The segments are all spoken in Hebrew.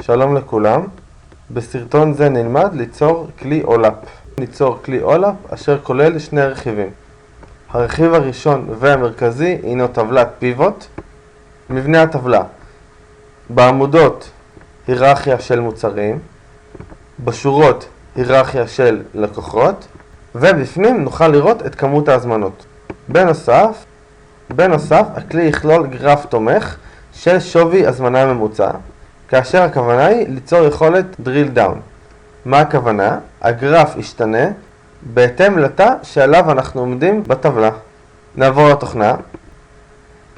שלום לכולם, בסרטון זה נלמד ליצור כלי אולאפ. ניצור כלי אולאפ אשר כולל שני רכיבים. הרכיב הראשון והמרכזי הינו טבלת פיבוט. מבנה הטבלה: בעמודות היררכיה של מוצרים, בשורות היררכיה של לקוחות, ובפנים נוכל לראות את כמות ההזמנות. בנוסף, הכלי יכלול גרף תומך של שווי הזמנה ממוצע, כאשר הכוונה היא ליצור יכולת drill down. מה הכוונה? הגרף ישתנה בהתאם לתא שעליו אנחנו עומדים בטבלה. נעבור לתוכנה.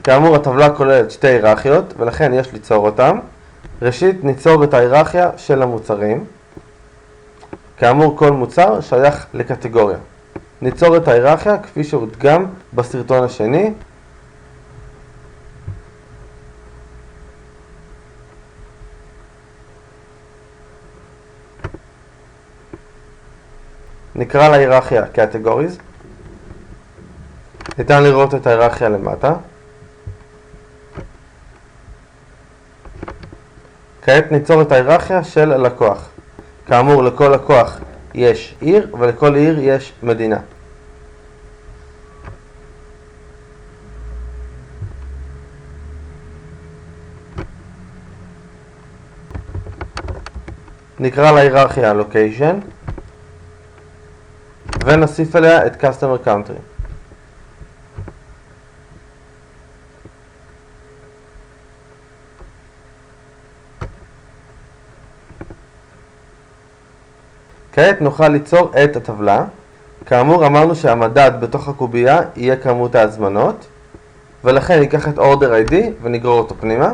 כאמור, הטבלה כוללת שתי היררכיות, ולכן יש ליצור אותם. ראשית, ניצור את ההיררכיה של המוצרים. כאמור, כל מוצר שייך לקטגוריה. ניצור את ההיררכיה כפי שהודגם בסרטון השני. נקרא להיררכיה Categories. ניתן לראות את ההיררכיה למטה. כעת ניצור את ההיררכיה של הלקוח. כאמור, לכל לקוח יש עיר ולכל עיר יש מדינה. נקרא להיררכיה Location ונוסיף אליה את Customer Country. כעת נוכל ליצור את הטבלה. כאמור, אמרנו שהמדד בתוך הקובייה יהיה כמות ההזמנות, ולכן ניקח את Order ID ונגרור אותו פנימה,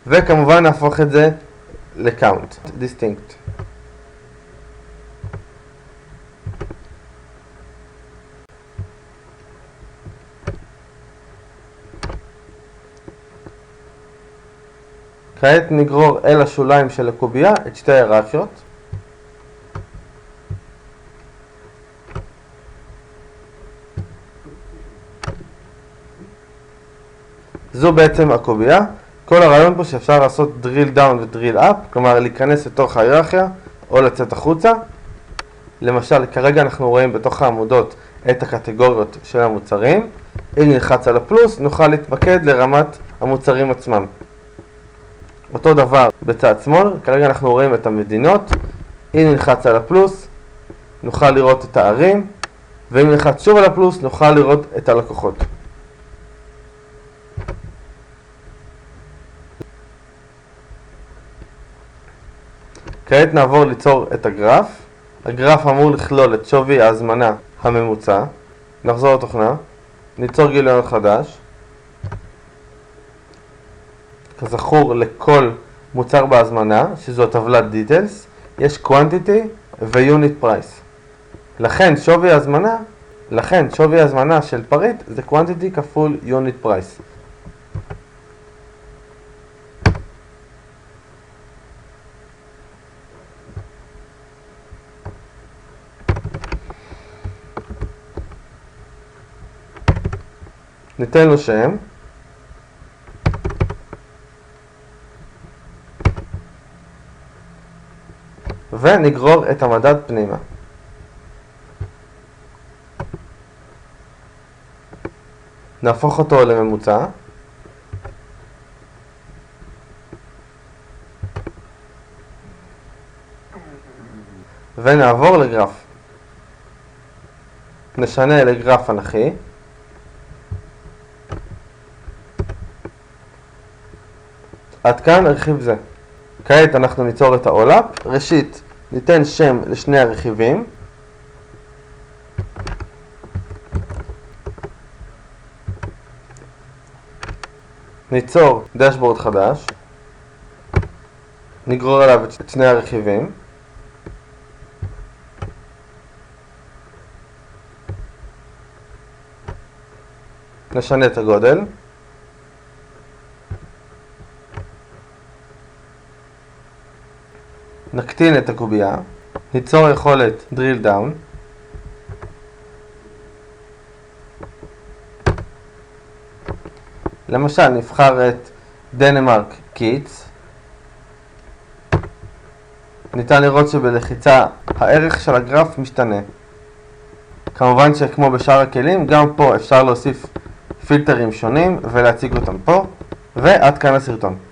וכמובן נהפוך את זה ל-Count Distinct. כעת נגרור אל השוליים של הקובייה את שתי ההיררכיות. זו בעצם הקובייה. כל הרעיון פה שאפשר לעשות drill down ו-drill up, כלומר להיכנס לתוך ההיררכיה או לצאת החוצה. למשל, כרגע אנחנו רואים בתוך העמודות את הקטגוריות של המוצרים. אם נלחץ על הפלוס, נוכל להתמקד לרמת המוצרים עצמם. אותו דבר בצד שמאל, כרגע אנחנו רואים את המדינות. אם נלחץ על הפלוס, נוכל לראות את הערים, ואם נלחץ שוב על הפלוס, נוכל לראות את הלקוחות. כעת נעבור ליצור את הגרף. הגרף אמור לכלול את שווי ההזמנה הממוצע. נחזור לתוכנה, ניצור גיליון חדש. כזכור, לכל מוצר בהזמנה, שזו הטבלת Details, יש Quantity ו-Unit Price. לכן שווי ההזמנה של פריט זה Quantity כפול Unit Price. ניתן לו שם. ונגרור את המדד פנימה. נהפוך אותו לממוצע. ונעבור לגרף. נשנה לגרף אנכי. עד כאן רכיב זה. כעת אנחנו ניצור את האולאפ. ראשית, ניתן שם לשני הרכיבים. ניצור דשבורד חדש. נגרור עליו את שני הרכיבים. נשנה את הגודל. נקטין את הקובייה, ניצור יכולת drill down, למשל נבחר את דנמרק קיטס. ניתן לראות שבלחיצה הערך של הגרף משתנה. כמובן שכמו בשאר הכלים, גם פה אפשר להוסיף פילטרים שונים ולהציג אותם פה. ועד כאן הסרטון.